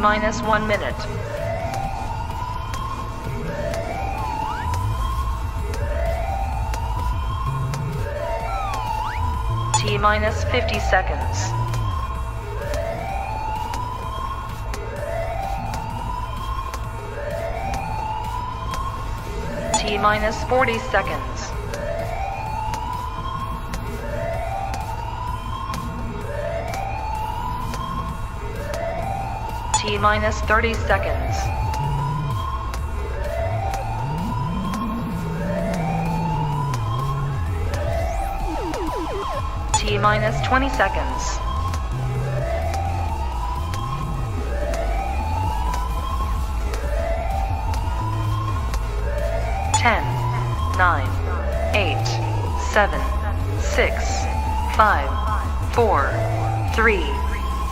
T-minus 1 minute. T-minus 50 seconds. T-minus 40 seconds. T-minus 30 seconds. T-minus 20 seconds. Ten, 9, 8, 7, 6, 5, 4, 3,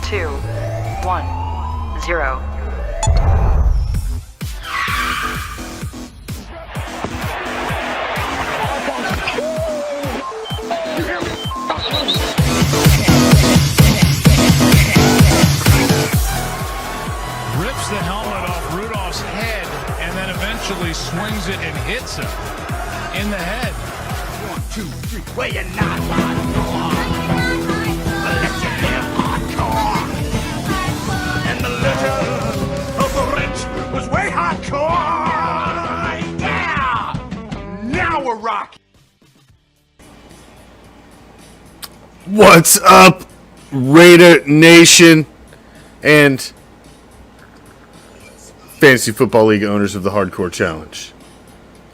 2, 1, 0. Rips the helmet off Rudolph's head and then eventually swings it and hits him in the head. 1, 2, 3, where you not hardcore? Let you live hardcore. And the letter of the rich was way hardcore. Yeah! Now we're rocking. What's up, Raider Nation and Fantasy Football League owners of the Hardcore Challenge?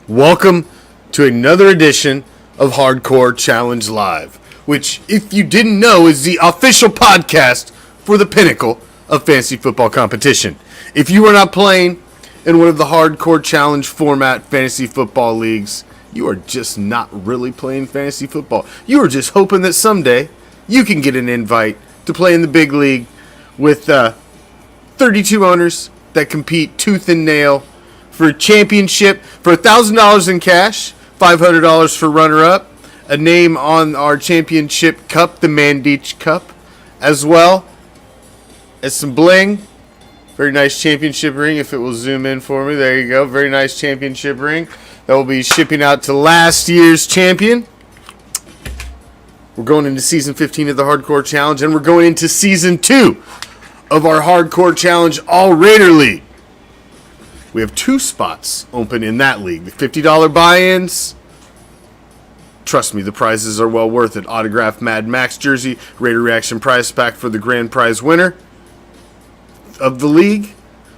Welcome to another edition of Hardcore Challenge Live, which, if you didn't know, is the official podcast for the Pinnacle of fantasy football competition. If you are not playing in one of the Hardcore Challenge format fantasy football leagues, you are just not really playing fantasy football. You are just hoping that someday you can get an invite to play in the big league with 32 owners that compete tooth and nail for a championship, for $1,000 in cash, $500 for runner-up, a name on our championship cup, the Mandich Cup, as well as some bling. Very nice championship ring, if it will zoom in for me. There you go. Very nice championship ring that will be shipping out to last year's champion. We're going into Season 15 of the Hardcore Challenge, and we're going into Season 2 of our Hardcore Challenge All-Raider League. We have 2 spots open in that league. The $50 buy-ins. Trust me, the prizes are well worth it. Autographed Mad Max jersey, Raider Reaction prize pack for the grand prize winner of the league.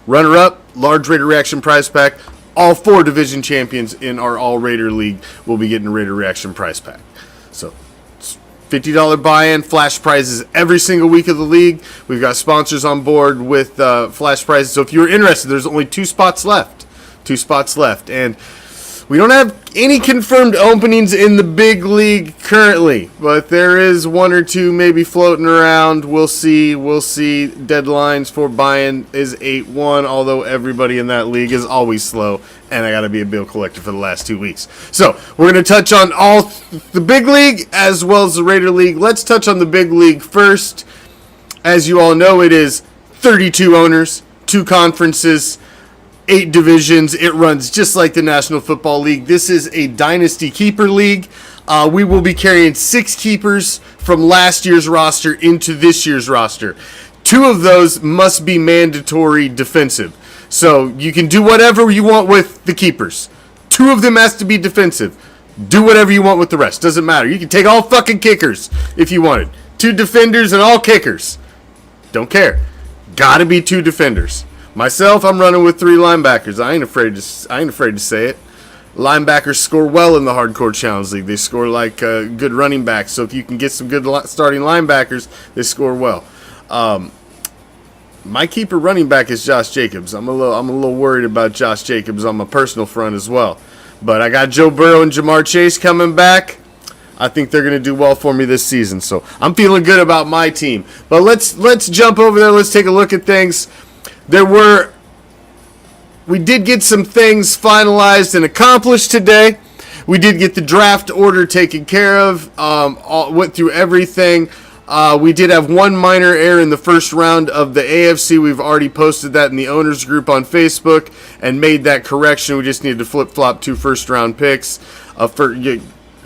Runner-up, large Raider Reaction prize pack. All 4 division champions in our All-Raider League will be getting a Raider Reaction prize pack. So, $50 buy-in, flash prizes every single week of the league. We've got sponsors on board with flash prizes. So if you're interested, there's only 2 spots left. 2 spots left. And we don't have any confirmed openings in the big league currently, but there is 1 or 2 maybe floating around. We'll see. Deadlines for buy-in is 8/1, although everybody in that league is always slow, and I got to be a bill collector for the last 2 weeks. So we're going to touch on all the big league as well as the Raider League. Let's touch on the big league first. As you all know, it is 32 owners, 2 conferences, 8 divisions. It runs just like the National Football League. This is a Dynasty Keeper League. We will be carrying 6 keepers from last year's roster into this year's roster. 2 of those must be mandatory defensive. So you can do whatever you want with the keepers. 2 of them has to be defensive. Do whatever you want with the rest. Doesn't matter. You can take all fucking kickers if you wanted. 2 defenders and all kickers. Don't care. Gotta be 2 defenders. Myself, I'm running with 3 linebackers. I ain't afraid to say it. Linebackers score well in the Hardcore Challenge League. They score like good running backs. So if you can get some good starting linebackers, they score well. My keeper running back is Josh Jacobs. I'm a little worried about Josh Jacobs on my personal front as well. But I got Joe Burrow and Jamar Chase coming back. I think they're going to do well for me this season. So I'm feeling good about my team. But let's jump over there. Let's take a look at things. We did get some things finalized and accomplished today. We did get the draft order taken care of. Went through everything. We did have one minor error in the first round of the AFC. We've already posted that in the owners group on Facebook and made that correction. We just needed to flip-flop 2 first-round picks.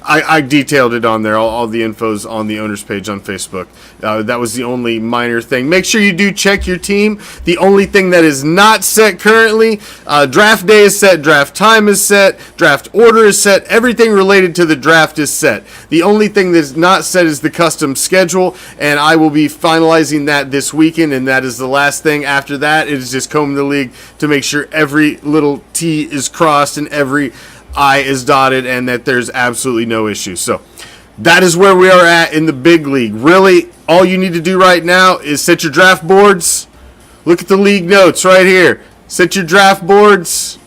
I detailed it on there. All the info's on the owners page on Facebook. That was the only minor thing. Make sure you do check your team. The only thing that is not set currently, draft day is set, draft time is set, draft order is set. Everything related to the draft is set. The only thing that's not set is the custom schedule, and I will be finalizing that this weekend, and that is the last thing. After that, it is just combing the league to make sure every little T is crossed and every I is dotted and that there's absolutely no issue. So that is where we are at in the big league. Really, all you need to do right now is set your draft boards. Look at the league notes right here. Set your draft boards.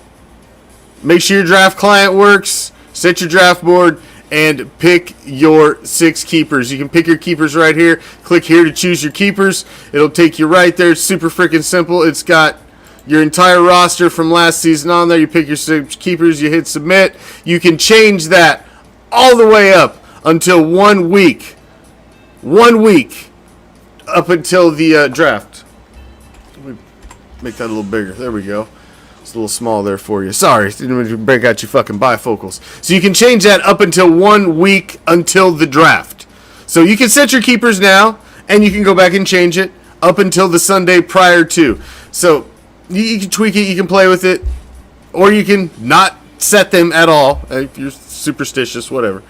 Make sure your draft client works. Set your draft board and pick your 6 keepers. You can pick your keepers right here. Click here to choose your keepers. It'll take you right there. It's super freaking simple. It's got your entire roster from last season on there. You pick your 6 keepers, you hit submit. You can change that all the way up until 1 week. 1 week up until the draft. Let me make that a little bigger. There we go. It's a little small there for you. Sorry, didn't break out your fucking bifocals. So you can change that up until 1 week until the draft. So you can set your keepers now, and you can go back and change it up until the Sunday prior to. So you can tweak it, you can play with it, or you can not set them at all if you're superstitious, whatever.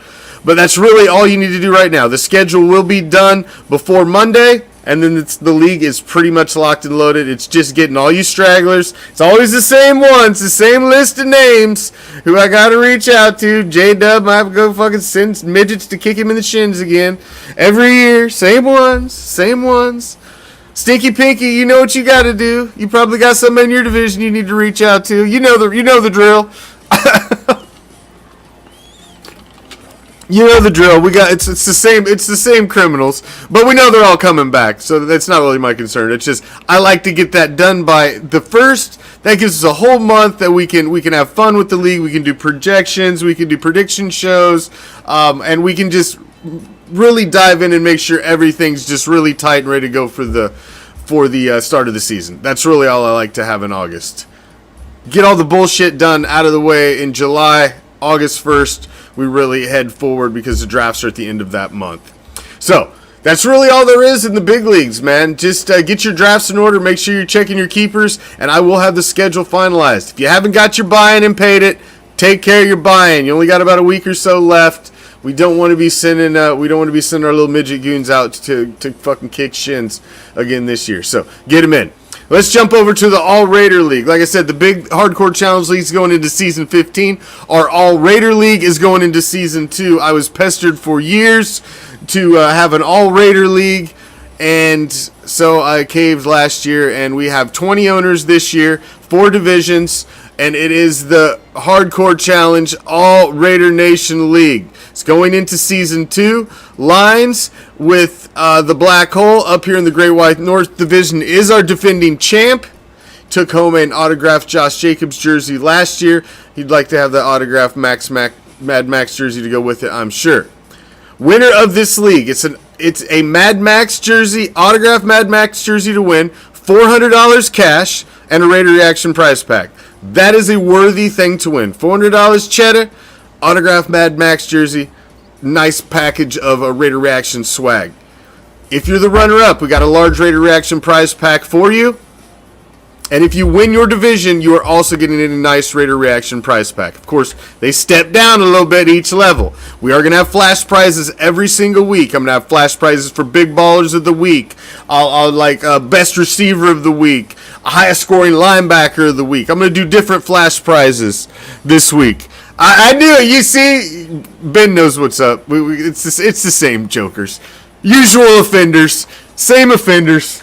But that's really all you need to do right now. The schedule will be done before Monday, and then the league is pretty much locked and loaded. It's just getting all you stragglers. It's always the same ones, the same list of names who I got to reach out to. J-Dub, I have to go fucking send midgets to kick him in the shins again. Every year, same ones, same ones. Stinky Pinky, you know what you got to do. You probably got somebody in your division you need to reach out to. You know the drill. You know the drill. We got it's the same criminals, but we know they're all coming back, so that's not really my concern. It's just I like to get that done by the 1st. That gives us a whole month that we can have fun with the league. We can do projections, we can do prediction shows, and we can just really dive in and make sure everything's just really tight and ready to go for the start of the season. That's really all I like to have in August. Get all the bullshit done out of the way in July. August 1st, we really head forward because the drafts are at the end of that month. So that's really all there is in the big leagues, man. Just get your drafts in order. Make sure you're checking your keepers, and I will have the schedule finalized. If you haven't got your buy-in and paid it, take care of your buy-in. You only got about a week or so left. We don't want to be sending our little midget goons out to fucking kick shins again this year. So get them in. Let's jump over to the All Raider League. Like I said, the big Hardcore Challenge League is going into Season 15. Our All Raider League is going into Season 2. I was pestered for years to have an All Raider League, and so I caved last year, and we have 20 owners this year, 4 divisions, and it is the Hardcore Challenge All Raider Nation League. It's going into Season 2. Lines with the Black Hole up here in the Great White North Division is our defending champ. Took home an autographed Josh Jacobs jersey last year. He'd like to have the autographed Mad Max jersey to go with it, I'm sure. Winner of this league, it's a Mad Max jersey, autographed Mad Max jersey to win, $400 cash, and a Raider Reaction prize pack. That is a worthy thing to win. $400 cheddar, autographed Mad Max jersey, nice package of a Raider Reaction swag. If you're the runner-up, we got a large Raider Reaction prize pack for you. And if you win your division, you are also getting a nice Raider Reaction prize pack. Of course, they step down a little bit each level. We are going to have flash prizes every single week. I'm going to have flash prizes for Big Ballers of the Week. I'll like Best Receiver of the Week. Highest Scoring Linebacker of the Week. I'm going to do different flash prizes this week. I knew it. You see, Ben knows what's up. It's the same jokers. Usual offenders. Same offenders.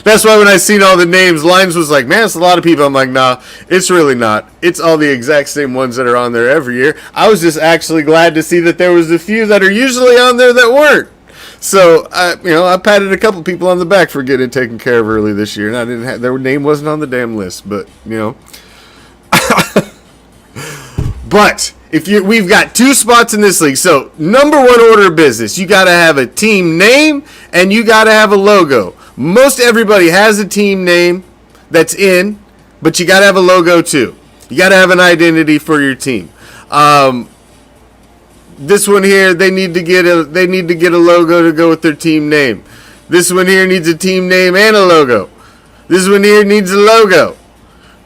That's why when I seen all the names, Lines was like, man, it's a lot of people. I'm like, nah, it's really not. It's all the exact same ones that are on there every year. I was just actually glad to see that there was a few that are usually on there that weren't. So, I patted a couple people on the back for getting it taken care of early this year. And their name wasn't on the damn list, but, But We've got 2 spots in this league. So, number 1 order of business, you got to have a team name and you got to have a logo. Most everybody has a team name that's in, but you got to have a logo too. You got to have an identity for your team. This one here, they need to get a logo to go with their team name. This one here needs a team name and a logo. This one here needs a logo.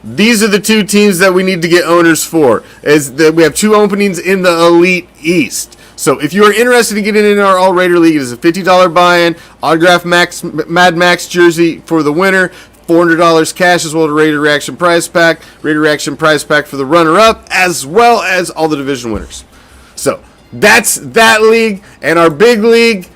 These are the 2 teams that we need to get owners for. We have 2 openings in the Elite East. So if you are interested in getting in our All Raider League, it is a $50 buy-in, autograph Mad Max jersey for the winner, $400 cash as well as a Raider Reaction prize pack for the runner-up, as well as all the division winners. So that's that league, and our big league,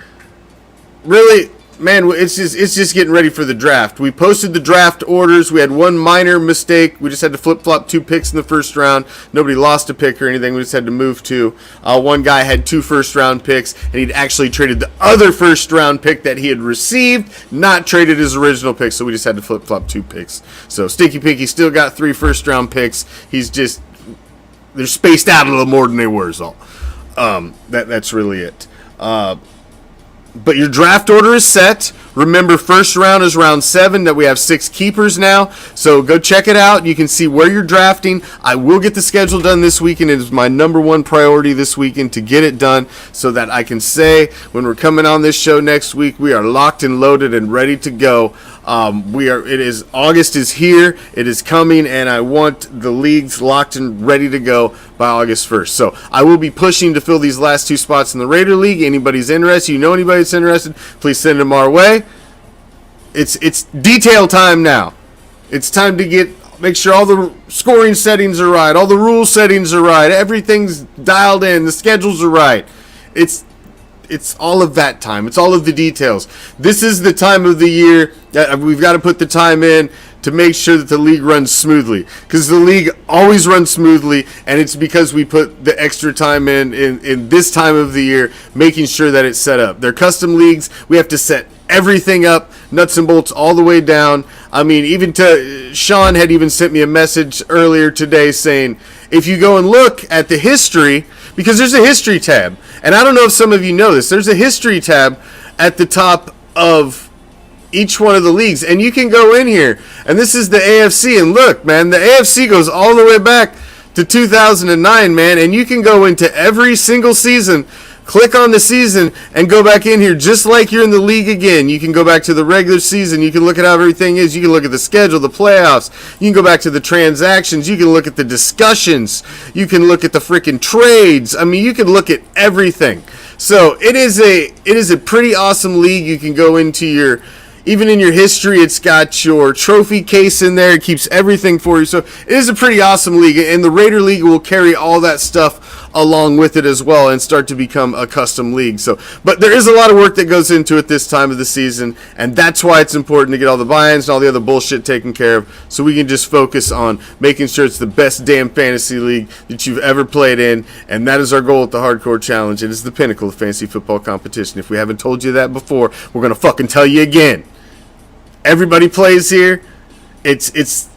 really, man, it's just getting ready for the draft. We posted the draft orders. We had one minor mistake. We just had to flip-flop 2 picks in the first round. Nobody lost a pick or anything. We just had to move 2. One guy had 2 first-round picks, and he'd actually traded the other first-round pick that he had received, not traded his original pick, so we just had to flip-flop 2 picks. So Stinky Pinky still got 3 first-round picks. They're spaced out a little more than they were, is all. That's really it. But your draft order is set. Remember, first round is round 7, that we have 6 keepers now. So go check it out. You can see where you're drafting. I will get the schedule done this weekend. It is my number 1 priority this weekend to get it done so that I can say when we're coming on this show next week, we are locked and loaded and ready to go. August is here. It is coming, and I want the leagues locked and ready to go by August 1st. So I will be pushing to fill these last 2 spots in the Raider League. Anybody's interested, anybody that's interested, please send them our way. It's detail time now. It's time to make sure all the scoring settings are right, all the rule settings are right, everything's dialed in, the schedules are right. It's all of that time. It's all of the details. This is the time of the year that we've got to put the time in to make sure that the league runs smoothly. Because the league always runs smoothly, and it's because we put the extra time in this time of the year, making sure that it's set up. They're custom leagues. We have to set everything up, nuts and bolts all the way down. I mean, Sean had even sent me a message earlier today saying, if you go and look at the history, because there's a history tab, and I don't know if some of you know this, there's a history tab at the top of each one of the leagues, and you can go in here, and this is the AFC, and look, man, the AFC goes all the way back to 2009, man, and you can go into every single season, click on the season, and go back in here just like you're in the league again. You can go back to the regular season. You can look at how everything is. You can look at the schedule, the playoffs. You can go back to the transactions. You can look at the discussions. You can look at the freaking trades. I mean, you can look at everything. So it is a pretty awesome league. You can go into even in your history, it's got your trophy case in there. It keeps everything for you. So it is a pretty awesome league, and the Raider League will carry all that stuff along with it as well and start to become a custom league. But there is a lot of work that goes into it this time of the season, and that's why it's important to get all the buy-ins and all the other bullshit taken care of so we can just focus on making sure it's the best damn fantasy league that you've ever played in, and that is our goal at the Hardcore Challenge. It is the pinnacle of fantasy football competition. If we haven't told you that before, we're going to fucking tell you again. Everybody plays here. This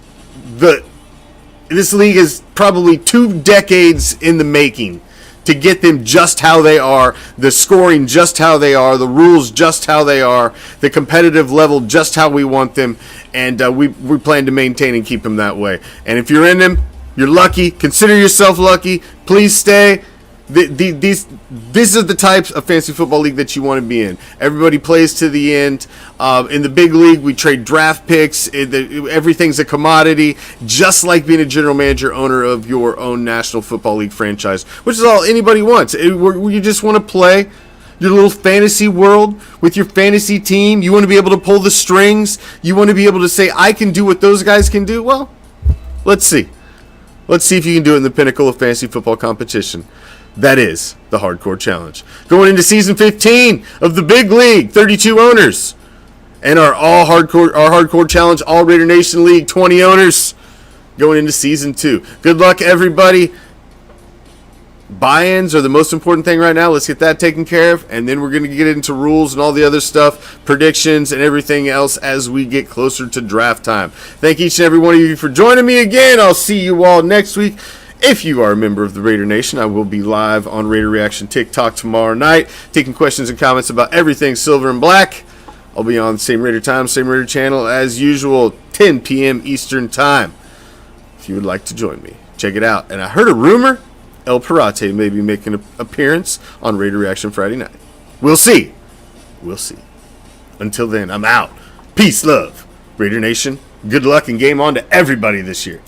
league is probably 2 decades in the making to get them just how they are, the scoring just how they are, the rules just how they are, the competitive level just how we want them, and we plan to maintain and keep them that way. And if you're in them, you're lucky. Consider yourself lucky. Please stay. These are the types of fantasy football league that you want to be in. Everybody plays to the end. In the big league, we trade draft picks. Everything's a commodity, just like being a general manager, owner of your own National Football League franchise, which is all anybody wants. You just want to play your little fantasy world with your fantasy team. You want to be able to pull the strings. You want to be able to say, I can do what those guys can do. Well, let's see. Let's see if you can do it in the pinnacle of fantasy football competition. That is the Hardcore Challenge. Going into season 15 of the big league, 32 owners. And our Hardcore Challenge, All Raider Nation League, 20 owners. Going into season 2. Good luck, everybody. Buy-ins are the most important thing right now. Let's get that taken care of. And then we're going to get into rules and all the other stuff, predictions and everything else as we get closer to draft time. Thank each and every one of you for joining me again. I'll see you all next week. If you are a member of the Raider Nation, I will be live on Raider Reaction TikTok tomorrow night, taking questions and comments about everything silver and black. I'll be on the same Raider time, same Raider channel as usual, 10 p.m. Eastern Time. If you would like to join me, check it out. And I heard a rumor, El Parate may be making an appearance on Raider Reaction Friday night. We'll see. We'll see. Until then, I'm out. Peace, love. Raider Nation, good luck and game on to everybody this year.